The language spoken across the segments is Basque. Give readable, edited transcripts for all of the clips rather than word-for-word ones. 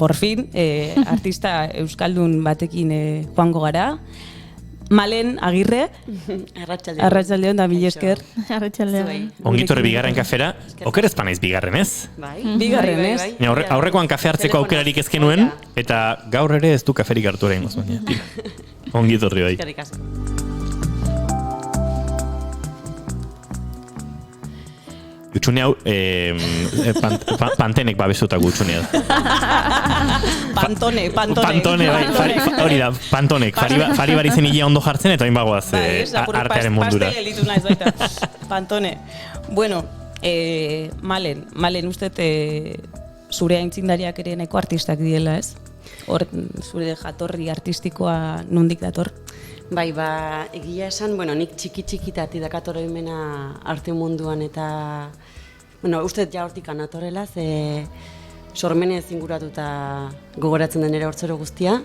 por fin, artista euskaldun batekin joango gara. Malen Agirre, arratsaldeon da mila esker. Arratsaldeon. Ongitorri bigarren kafera, oker ez panaiz bigarren ez? Bigarren ez. Aurrekoan kafe hartzeko aukerarik ez genuen, eta gaur ere ez du kaferik hartu ere ingoz. Ongitorri bai. Eskerrik asko. Utxune hau, pantenek babestutako utxunea da. Pantone, bai, hori da, pantonek. Fari bari zen hilea ondo jartzen, eta hain bagoaz artearen mundura. Pastel elitu naiz baita, pantone. Bueno, Malen, uste zure aintzindariak ere nahiko artistak diela, ez? Hor, zure jatorri artistikoa nondik dator? Bai, egia esan, nik txiki-txikitatik dakator heimena arte munduan eta uste ja hortik anatorela, ze sormenez inguratuta gogoratzen den ere hortzero guztia.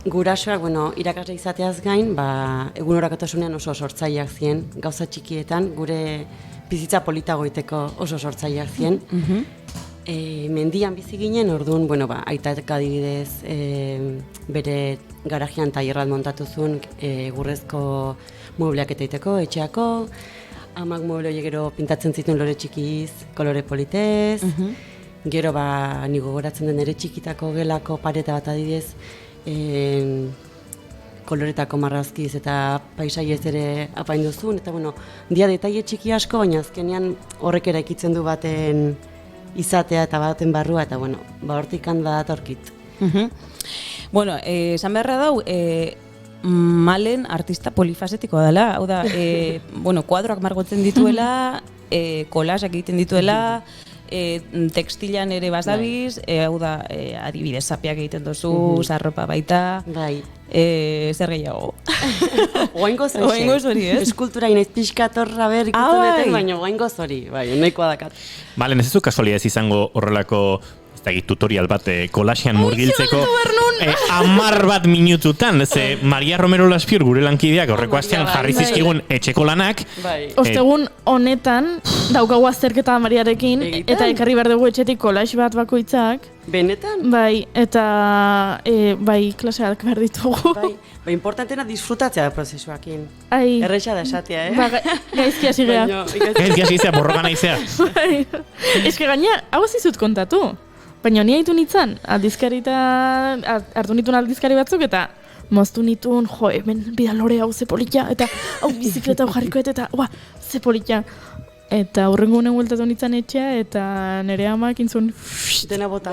Gurasoak, irakasle izateaz gain, egun horakotasunean oso sortzaileak ziren, gauza txikietan, gure bizitza politagoiteko oso sortzaileak ziren. Mendian bizi ginen, orduan, aitatek adibidez bere garajean tailerrat montatu zuen gurrezko muebleak eta iteko, etxeako, amak mueble gero pintatzen zituen lore txikiz, kolore politez, gero ni gogoratzen den ere txikitako gelako pareta bat adibidez, koloretako marrazkiz eta paisaiez ere apaindu zuen, eta dia detaile txiki asko, baina azkenean horrek eraikitzen du baten izatea eta baten barrua, eta hortik handa datorkit. Esan beharra dau, Malen artista polifasetikoa dela, hau da, kuadroak margotzen dituela, kolasak egiten dituela, tekstilan ere bazabiz, hau da, adibidez zapiak egiten dozu, zarropa baita, zer gehiago? Oaingoz hori, ez? Eskultura inaiz pixkatorra ikutzen duten, baina oaingoz hori, nahikoa dakat. Malen, ez ez du kasualidad izango horrelako tutorial bat kolasean murgiltzeko 10 bat minututan, ze Maria Romero Laspiur gure lankideak horreko astean jarri zizkigun etxeko lanak. Ostegun honetan daukagu azterketa Mariarekin eta ekarri behar dugu etxetik kolax bat bakoitzak. Benetan? Bai, eta klaseak behar ditugu. Importantena disfrutatzea da prozesuakin. Erresa da esatea, Gaizki hasi geha. Gaizki hasi izea, borroka naizea. Ez que gaina, hau zizut kontatu. Baina ni haitu nintzen, hartu nituen aldizkari batzuk, eta moztu nituen, hemen bidalore hau ze polita, eta hau bizikleta hau jarrikoet, eta ze polita. Eta hurrengo honen bueltatu nintzen etxea, eta nire amak intzun... Dena bota.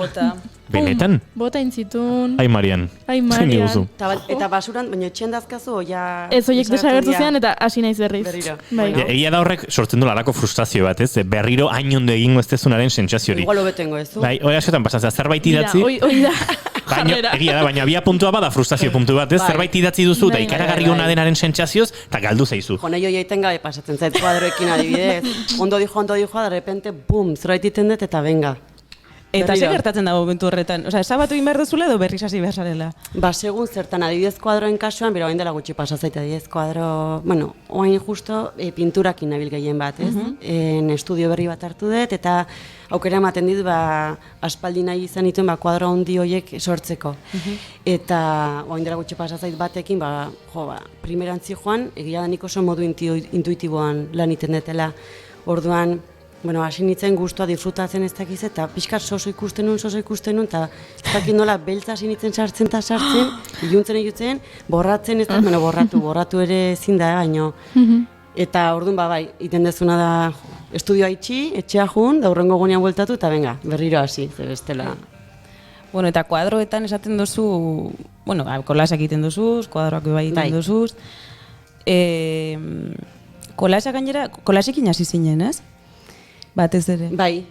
Benetan? Bota intzitun. Ai, Marian. Eta basuran, baina etxean dazkazu, ez horiek desagertu zean, eta hasi naiz berriz. Egia da horrek sortzen du lalako frustrazio bat, ez? Berriro hain ondo egingo ez dezunaren sentsazio hori. Igual hobetengo ez du. Hori askotan pasatzea, zerbait idatzi. Hoi da. Egia da, baina bia puntua bada frustrazio puntu bat, ez? Zerbait idatzi duzu, eta ikaragarri ona denaren sentsazioz, eta galdu zaizu. Jone joi egiten gabe pasatzen zait kuadroekin adibidez. Ondo dijo, de repente, bum, zerbait iten dut eta venga. Eta ze gertatzen dago momentu horretan? Esabatu egin behar duzula edo berriz hasi behar zarela? Segun zertan, adibidez kuadroen kasuan, bera oain dela gutxi pasazaita adibidez kuadro, oain justo pinturakin nabil gehien bat, ez? Estudio berri bat hartu dut, eta aukera ematen dit, aspaldi nahi izan dituen kuadro handi horiek sortzeko. Eta oain dela gutxi pasazait batekin, primerantzi joan, egia da nik oso modu intuitiboan lan iten detela. Orduan, hasi nintzen guztua disfrutatzen ez dakiz, eta pixkat soso ikusten nun, eta ez dakit nola beltza hasi nintzen sartzen, iluntzen, borratzen ez da, borratu ere ezin da, baino. Eta orduan, iten dezuna da estudioa itxi, etxea jun, da hurrengo gunean bueltatu, eta venga, berriro hasi, ze bestela. Eta kuadroetan esaten duzu, kolasak egiten duzuz, kuadroak bai egiten duzuz. Kolasak gainera, kolasekin hasi zinen, ez? Batez ere. Bai.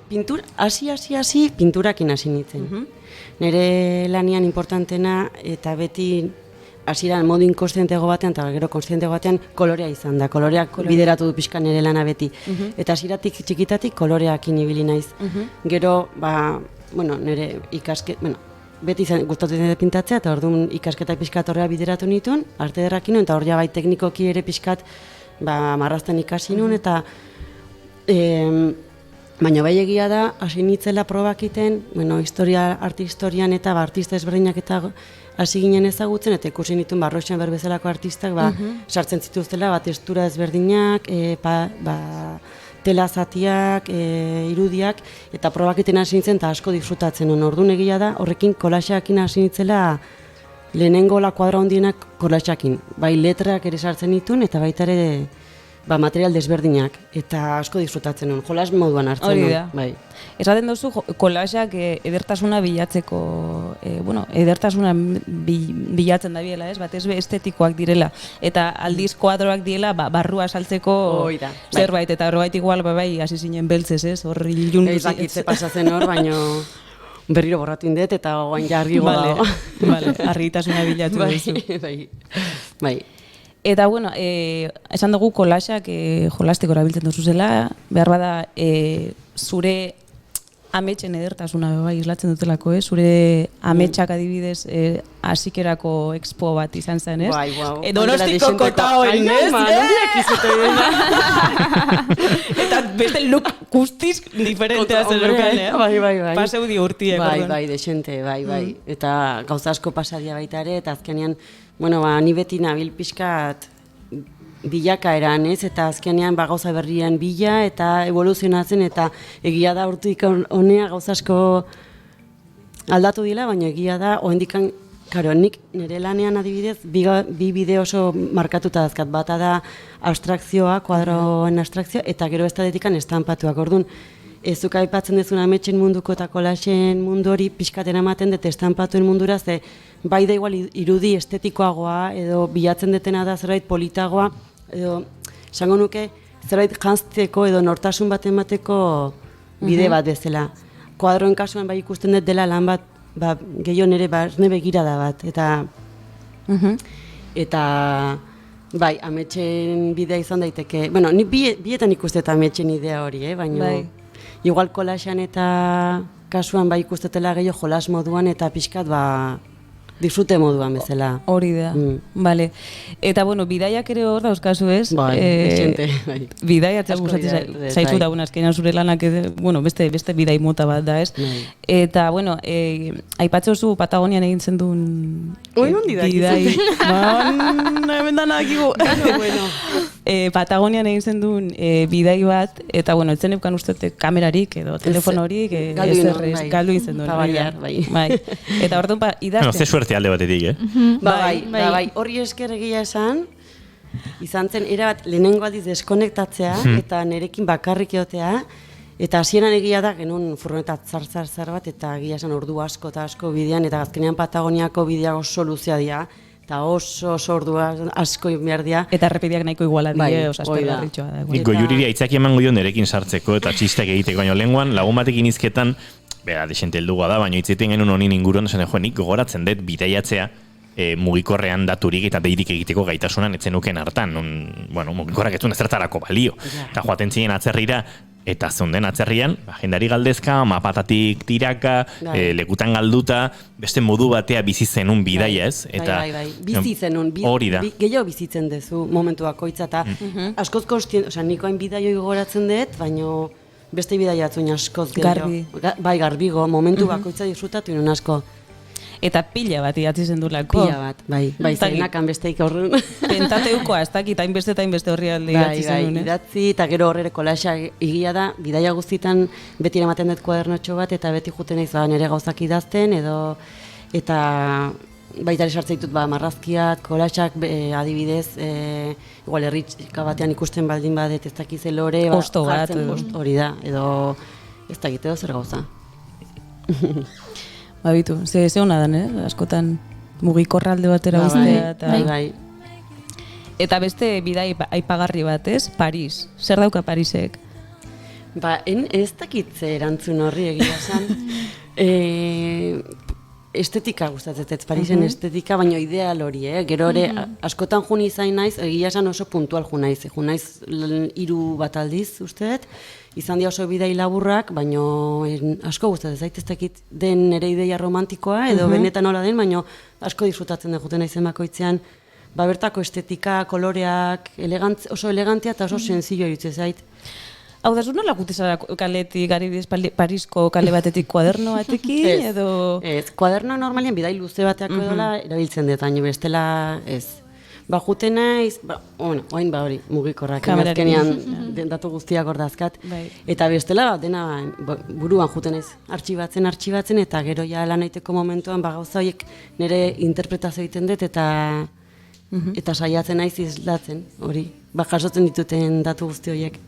Pintura, hasi, pinturakin hasi nintzen. Nire lanian importantena, eta beti hasieran modu inkonstientego batean, eta gero konstientego batean, kolorea izan da. Koloreak bideratu du pixka nire lana beti. Eta hasieratik txikitatik koloreakin ibili naiz. Gero, nire beti gustatu zen pintatzea, eta orduan ikasketak pixkat horrea bideratu nituen, arte derrakin nuen, eta hor bai teknikoki ere pixkat marrazten ikasi nuen, eta Baina bai egia da, hasi nitzela probakiten, bueno, arte historian eta artista ezberdinak eta hasi ginen ezagutzen, eta ikusi nituen Roxan berbezalako artistak, sartzen zituztela, testura ezberdinak, tela zatiak, irudiak, eta probakiten hasi nintzen, eta asko disfrutatzen. Orduan egia da, horrekin kolaxeakin hasi nitzela, lehenengo kuadro handienak kolaxeakin. Bai letrak ere sartzen nituen, eta baita ere material desberdinak, eta asko disfrutatzen nuen, jolas moduan hartzen nuen. Bai. Esaten duzu, kolaxeak edertasuna bilatzeko, edertasuna bilatzen da biela, ez? Batez estetikoak direla, eta aldiz kuadroak direla, barrua saltzeko zerbait, eta horbait igual, hasi zinen beltzez, ez? Horri ilun duzi. Ezakitze pasatzen hor, baino berriro borratu indet, eta guain jarri dago. Vale, argitasuna bilatu duzu. Bai. Eta, esan dugu kolaxak jolasteko erabiltzen duzu zela, behar bada zure ametsen edertasuna islatzen dutelako, zure ametsak adibidez hasikerako expo bat izan zen, ez? Bai, wow. Donostiko kotaoen, ez? Eta beste look guztiz diferentea zen lukan, eh? Bai. Paseu di urtiek. Bai, desente, bai. Eta gauza asko pasadia baita ere, eta azkenean, ni beti nabil pixkat bilakaeran, ez? Eta azkenean gauza berrian bila eta evoluzionatzen, eta egia da urtuik honea gauza asko aldatu dila, baina egia da, oendikan, nik nire lanean adibidez, bi bideo oso markatuta dazkat, bata da abstrakzioa, kuadroen abstrakzioa, eta gero estadetikan estampatuak, orduan, ez zuka aipatzen dezun ametsen munduko eta kolaxen mundu hori pixkaten ematen dut estampatuen mundura, ze bai da igual irudi estetikoagoa, edo bilatzen detena da zerbait politagoa, edo esango nuke zerbait jantzeko edo nortasun bat emateko bide bat bezala. Kuadroen kasuan bai ikusten dut dela lan bat, gehiago nire barne begirada bat, eta bai, ametsen bidea izan daiteke, ni bietan ikustet ametsen idea hori, baina igual kolaxean eta kasuan bai ikustetela gehiago jolas moduan eta pixkat disfrute moduan bezala. Hori da, bale. Eta, bidaiak ere hor dauzkazu ez? Bai, esente, bai. Bidaiatzea gustatzen zaitu da, azkenean zure lanak, beste bidai mota bat da ez? Eta, aipatzozu Patagonian egin zen duen bidai. Hemen da nakigu. Patagonian egin zen duen bidai bat, eta, etzen eukan uste kamerarik edo telefonorik, galdu egin zen duen. Eta hor duen idazten. Alde batetik, Bai, horri esker egia esan, izan zen, erabat lehenengo aldiz deskonektatzea, eta nerekin bakarrik egotea, eta hasieran egia da, genuen furgonetat zar bat, eta egia esan ordu asko eta asko bidean, eta azkenean Patagoniako bidea oso luzea dira, eta oso ordu asko behar dira. Eta errepideak nahiko iguala dira, aspergarritxoa da. Goiuriri aitzaki emango dio nerekin sartzeko, eta txistek egiteko, baina lehenguan, lagun batekin izketan, desente heldugoa da, baina hitzeiten genuen honin inguruan, nik gogoratzen dut bidaiatzea mugikorrean daturik eta deirik egiteko gaitasunan etzenuken hartan. Mugikorrak etzun ezertarako balio. Eta joaten ziren atzerrira, eta zeunden atzerrian, jendari galdezka, mapatatik tiraka, lekutan galduta, beste modu batea bizi zenun bidaia ez. Bai. Bizi zenun, gehiago bizitzen dezu momentu bakoitza, eta askoz kostien, nikoain bidaioi gogoratzen dut, baina beste bidaiatzen askoz Garbi. Bai, garbigo, momentu bakoitza disfrutatu inen asko. Eta pila bat idatzi zen dulako. Pila bat, bai, zenakan besteik horren. Pentateukoa, ez dakit, hainbeste horri alde idatzi zen duen. Bai, idatzi, eta gero horrere kolaxa egia da, bidaia guztitan beti ematen dut kuadernotxo bat, eta beti juten naiz nire gauzak idazten, eta baita sartzen ditut marrazkiak, kolaxak, adibidez, igual herritxika batean ikusten baldin badet, ez dakize lore, posto bat, hori da, edo ez dakit edo zer gauza. Bitu, ze hona dan, askotan mugikorralde batera uztea. Bai. Eta beste bidai aipagarri bat, ez? Paris. Zer dauka Parisek? Ez dakitze erantzun horri egia esan. Estetika gustatzen, Parisen estetika, baina ideal hori, gero ere, askotan juni izain naiz, egia esan oso puntual junaiz. Junaiz 3 bat aldiz, usteet, izan dira oso bidai laburrak, baina asko gustatzen zait, ez dakit den ere ideia romantikoa, edo benetan nola den, baina asko disfrutatzen dut naizen bakoitzean, bertako estetika, koloreak, oso elegantia eta oso senzillo iruditzen zait. Hau da, zu nola gutizara kaletik, adibidez Parisko kale batetik kuaderno batekin, edo... Ez, kuaderno normalien bidai luze bateak edola erabiltzen dut, baina bestela ez. Ba, juten naiz, oain hori, mugikorrak, azkenean datu guztiak ordazkat. Eta bestela, dena buruan juten naiz, artxibatzen, eta gero ja lan aiteko momentuan, gauza horiek nire interpretazio egiten dut, eta saiatzen naiz islatzen, hori. Jasotzen dituten datu guzti horiek.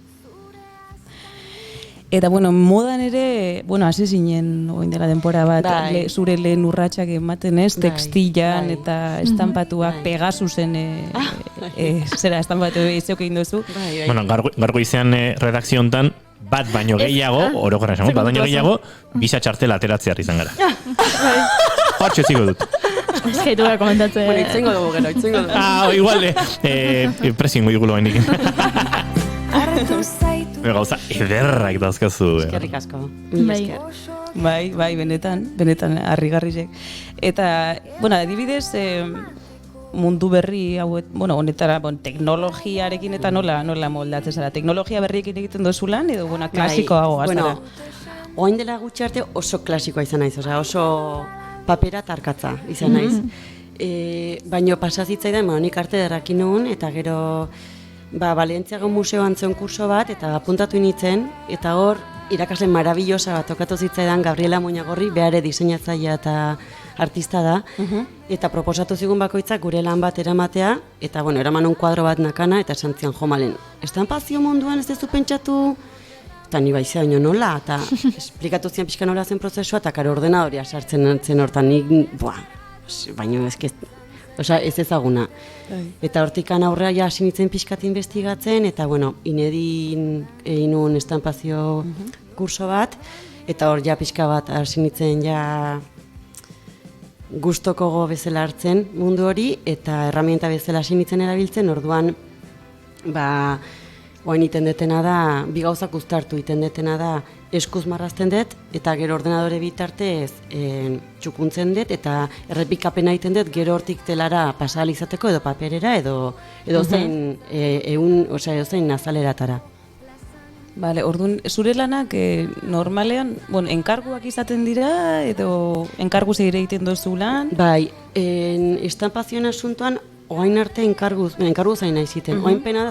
Eta, modan ere, hasi zinen, oin dela denpora bat, zure lehen urratsak ematen ez, tekstilan eta estampatuak, Pegasusen, zera, estampatu izok egin duzu. Gargo izan redakzio hontan, bat baino gehiago, orokorra esan, bat baino gehiago, bisa txartela ateratzear izan gara. Hortxe ziko dut. Eskaitu gara komentatzen. Bueno, itzengo dugu. Igual, presingo igulo bainik. Gauza, ederrak dauzkazu. Eskerrik asko. Bai, benetan, harrigarrizek. Eta, adibidez, mundu berri hauet, honetara, teknologiarekin eta nola moldatzen zara. Teknologia berriekin egiten duzu lan, edo, klasikoago gaztara? Oain dela gutxi arte oso klasikoa izan naiz, oso papera tarkatza izan naiz. Baina pasazitzaidan, nik arte derrakin nuen, eta gero Valentziago museoan zen kurso bat, eta apuntatu nintzen, eta hor, irakasle marabillosa bat tokatu zitzaidan Gabriela Muñagorri, behare diseinatzailea eta artista da, eta proposatu zigun bakoitzak gure lan bat eramatea, eta eraman un kuadro bat nakana, eta esan zian, malen, estampazio munduan ez dezu pentsatu, eta ni baizea baino nola, eta esplikatu zian pixka nola zen prozesua, eta karo ordenadoria sartzen zen hortan, baino ez ezaguna. Eta hortikan aurrea ja hasi nintzen pixkat investigatzen, eta inedin egin nuen estampazio kurso bat, eta hor ja pixka bat hasi nintzen ja gustoko bezala hartzen mundu hori, eta herramienta bezala hasi nintzen erabiltzen, orduan oain iten detena da, bi gauzak uztartu iten detena da, eskuz marrazten dut, eta gero ordenadore bitartez txukuntzen dut, eta errepikapena egiten dut, gero hortik telara pasal izateko, edo paperera, edo zein zein azaleratara. Bale, orduan, zure lanak normalean, enkarguak izaten dira, edo enkarguz egiten duzu lan? Bai, estampazioen asuntoan, oain arte enkarguz zain nahi ziten. Oain pena da,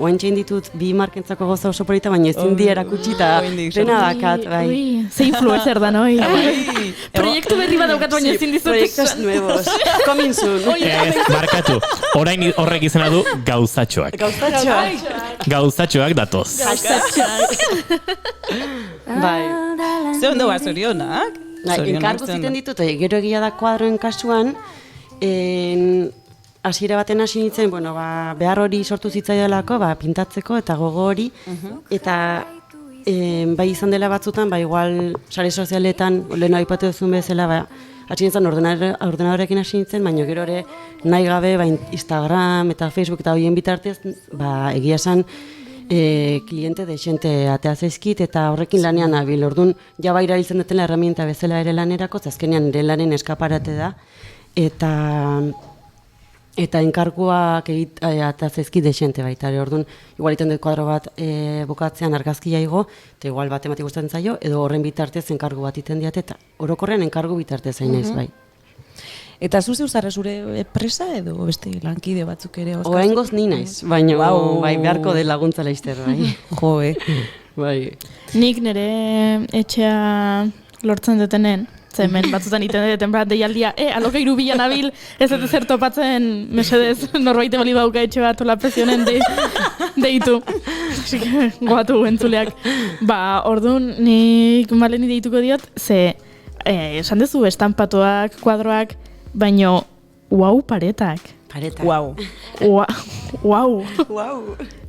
oain txein ditut bi markentzako goza oso polita, baina ezin di erakutsi eta pena dakat, bai. Ze influencer da, noi? Proiektu berri bat daukat, baina ezin dizut. Proiektos nuevos, coming soon. Markatu, orain horrek izena du gauzatxoak. Gauzatxoak datoz. Bai. Ze ondo bat zorionak? Enkargu ziten ditut, gero egia da kuadroen kasuan, hasiera baten hasi nintzen, behar hori sortu zitzaidalako, pintatzeko eta gogo hori, eta bai izan dela batzutan, igual sare sozialetan, lehen aipatu duzun bezala, hasi nintzen ordenadorekin hasi nintzen, baina gero ere nahi gabe, Instagram eta Facebook eta horien bitartez, egia esan, kliente desente atea zaizkit, eta horrekin lanean nabil, orduan, jaba erabiltzen dutela herramienta bezala ere lanerako, azkenean ere lanen eskaparate da, eta enkarguak eta zaizki desente baita, orduan, igual iten dut kuadro bat bukatzean argazkia igo, eta igual bat ematik gustatzen zaio, edo horren bitartez enkargu bat iten diat, eta orokorrean enkargu bitartez zain naiz, bai. Eta zu zara zure presa edo beste lankide batzuk ere? Oraingoz ni naiz, baina bai beharko de laguntza laizter, bai. Bai. Nik nire etxea lortzen detenen, hemen batzutan iten deten bat deialdia, alokairu bilan abil, ez dut zer topatzen, mesedez, norbaite bali bauka etxe bat, ola presionen deitu. Goatu entzuleak. Orduan, nik maleni deituko diot, ze, esan dezu, estampatuak, kuadroak, baino, paretak. Paretak. Wow.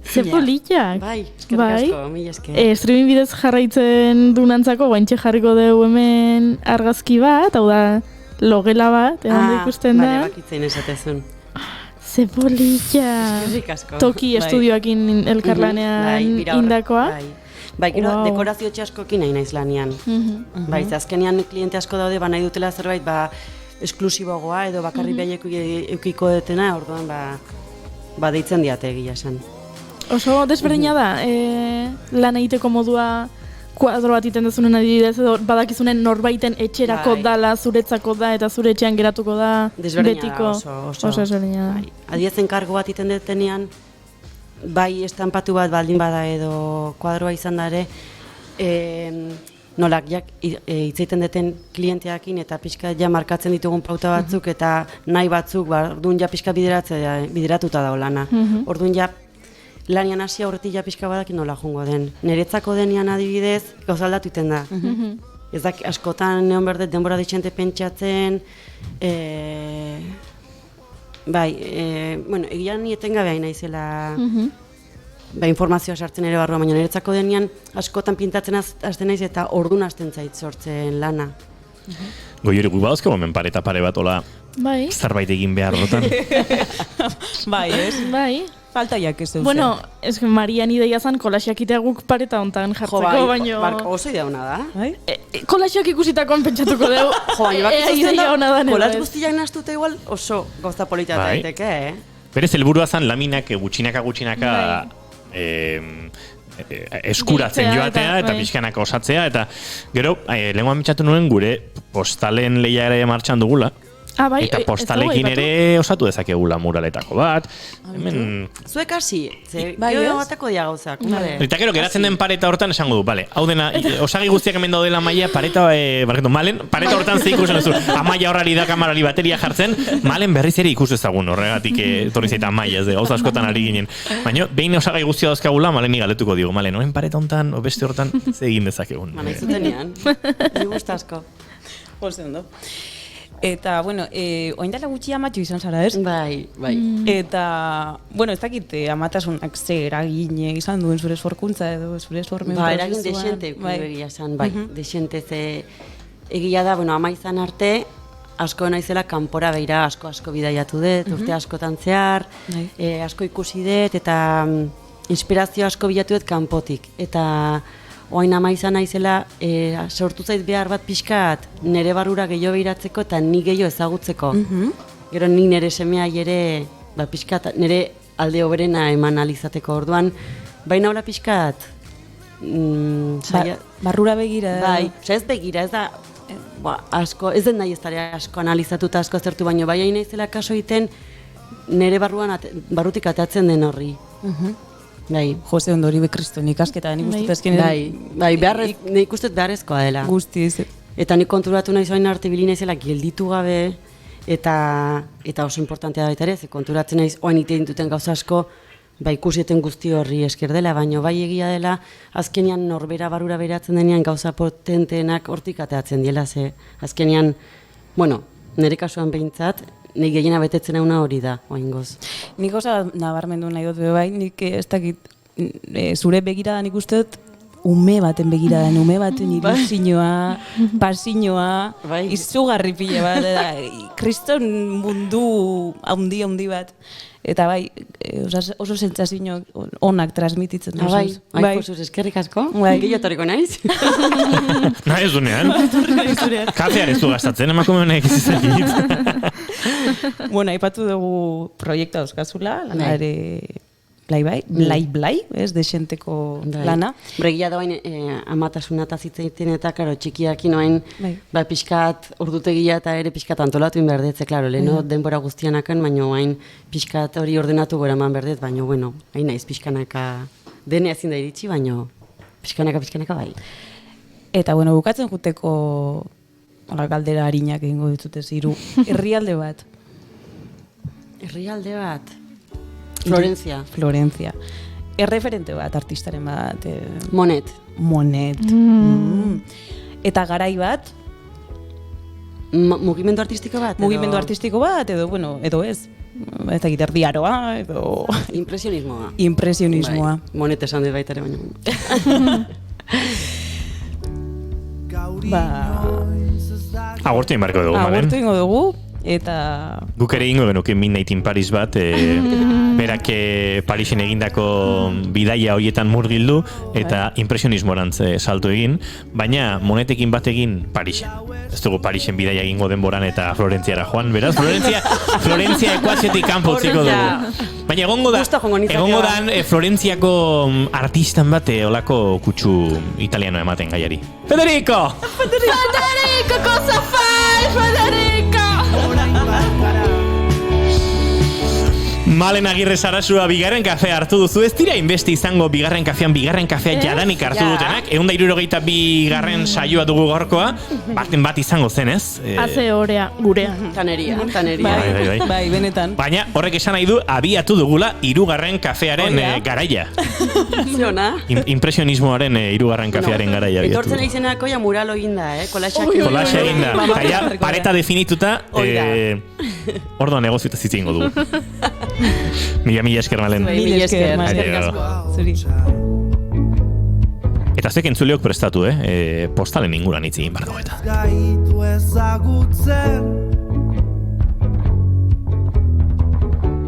Ze politxak. Bai, eskerrik asko, mila esker. Streaming bidez jarraitzen dunantzako, guaintxe jarriko dugu hemen argazki bat, hau da, logela bat, egon ikusten da. Bale, bakitzen esatezun. Ze politxak. Eskerrik asko. Toki estudioakin elkarlanean indakoa. Bai, gero, dekorazio txaskokin nahi naiz lanean. Bai, azkenean kliente asko daude, nahi dutela zerbait, esklusiboagoa edo bakarri behaiek eukiko detena, orduan, deitzen diate egia esan. Oso desberdina da, lan egiteko modua kuadro bat iten dezunen adibidez, edo badakizunen norbaiten etxerako dala, zuretzako da, eta zure etxean geratuko da, betiko. Oso desberdina da. Adiezen kargo bat iten detenean, bai estampatu bat baldin bada edo kuadroa izan da ere, nolak hitzeiten deten klienteakin eta pixka ja markatzen ditugun pauta batzuk eta nahi batzuk, orduan ja pixka bideratuta da lana. Orduan ja lanian hasi aurretik ja pixka badakin nola jongo den. Niretzako denean adibidez, gauza aldatu iten da. Ez da, askotan neon berdet denbora ditxente pentsatzen, bueno, egia ni etengabe hain naizela informazioa sartzen ere barruan, baina niretzako denean askotan pintatzen hasten naiz eta ordun hasten zait sortzen lana. Goiuri, guk badauzke hemen pare eta pare bat ola zerbait egin behar rotan. Bai, ez? Bai. Faltaiak ez dut. Bueno, ez que Marian ideia zan kolaxak itea guk pareta hontan jartzeko, baino... Oso idea hona da. Kolaxak ikusitakoan pentsatuko dugu. Ideia hona da. Kolax guztiak naztuta igual oso gozta polita daiteke, Berez, helburua zan laminak gutxinaka eskuratzen joatea eta pixkanaka osatzea, eta gero, lehenkoan mitxatu nuen gure postalen lehia ere martxan dugula. Eta postalekin ere osatu dezakegula muraletako bat. Zuek hasi, gero batako dia gauzak. Eta gero, geratzen den pareta hortan esango du, bale, hau dena, osagi guztiak hemen daudela maia, pareta hortan ze ikusen duzu, amaia horrari da kamarari bateria jartzen, malen berriz ere ikus ezagun horregatik etorri zaita amaia, ez de, gauza askotan ari ginen. Baina, behin osagai guztia dauzkagula, malen galetuko digo, malen, oen pareta hontan, beste hortan, ze egin dezakegun. Mana izutenean, ni gustazko. Jose ondo. Eta, bueno, oindala gutxi amatxo izan zara, ez? Bai. Eta, bueno, ez dakit amatasunak ze eragine izan duen zure sorkuntza edo zure sormen prozesuan. Eragin desente, egia esan, desente ze egia da, bueno, ama izan arte, asko naizela kanpora beira asko bidaiatu dut, urte askotan zehar, asko ikusi dut, eta inspirazio asko bilatu dut kanpotik. Eta oain ama izan naizela, sortu zait behar bat pixkat nire barrura gehiago behiratzeko eta ni gehiago ezagutzeko. Gero ni nire semeai ere pixkat nire alde hoberena eman alizateko orduan, baina hola pixkat... Barrura begira. Bai, ez begira, ez da... asko, ez den nahi ez dara asko analizatuta asko aztertu, baina bai hain naizela kaso egiten nire barrutik ateatzen den horri. Bai. Jose Ondori bekriston ikasketa, nik ustez ezken... Bai, nik ustez beharrezkoa dela. Guztiz. Eta nik konturatu nahi zoain arte bili naizela gelditu gabe, eta oso importantea baita ere, ze konturatzen naiz oain itein duten gauza asko, ikusieten guzti horri esker dela, baina bai egia dela, azkenean norbera barura beratzen denean gauza potenteenak hortik ateatzen diela, ze azkenean, bueno, nire kasuan behintzat, nik gehiena betetzen eguna hori da, oaingoz. Nik gauza nabarmendu nahi dut bai, nik ez dakit zure begiradan ikusteot, ume baten begiradan, ume baten ilusioa, pasioa, izugarri pile bat, kriston mundu handi bat. Eta bai, oso sentsazio onak transmititzen duzuz. Bai, posuz, eskerrik asko. Gehiotoriko naiz. Nahi ez dunean. Kafear ez du gastatzen, emakume honek izizakit. Bueno, aipatu dugu proiektua dauzkazula, lana ere blai, ez, desenteko lana. Bregia da bain, amatasuna eta zitzaiten eta, karo, txikiak inoain, pixkat urdutegia eta ere pixkat antolatu inberdetze, klaro, leheno denbora guztianakan, baina hain pixkat hori ordenatu gora eman berdet, baina, bueno, hain naiz pixkanaka, dene ezin da iritsi, baina pixkanaka bai. Eta, bueno, bukatzen juteko galdera harinak egingo ditutez, herrialde bat. Herrialde bat? Florencia. Erreferente bat, artistaren bat. Monet. Eta garai bat? Mugimendu artistiko bat? Mugimendu artistiko bat, edo, bueno, edo ez. Eta gitardiaroa, edo... Impresionismoa. Monet esan dut baita ere baina. Agortu inbarko dugu, Malen. Agortu ingo dugu. eta... Guk ere ingo genuke Midnight in Paris bat, berak Parisen egindako bidaia horietan murgildu, eta impresionismorantz salto egin, baina monetekin bat egin Parisen. Ez dugu Parisen bidaia egingo denboran eta Florentziara joan, beraz? Florentzia ekuaziotik kanpo utziko dugu. Baina egongo da Florentziako artistan bat olako kutsu italiano ematen gaiari. Federico! Federico, cosa fai, Federico? Malen Agirre Sarasua bigarren kafea hartu duzu, ez dira inbeste izango bigarren kafea jadanik hartu dutenak, 162. Saioa dugu gorkoa, baten bat izango zen, ez? Haze horea, gurea. Taneria. Bai, benetan. Baina horrek esan nahi du, abiatu dugula 3. kafearen garaia. Ziona? Impresionismoaren 3. kafearen garaia. Etortzen aizenako ja muralo eginda, kolaxak. Kolaxa eginda. Eta pareta definituta, orduan negozioetaz hitz egingo dugu. Mila esker, Malen. Mila esker. Zuri. Eta zuek entzuleok prestatu, postalen inguran hitz egin behar dugu eta. Gaitu ezagutzen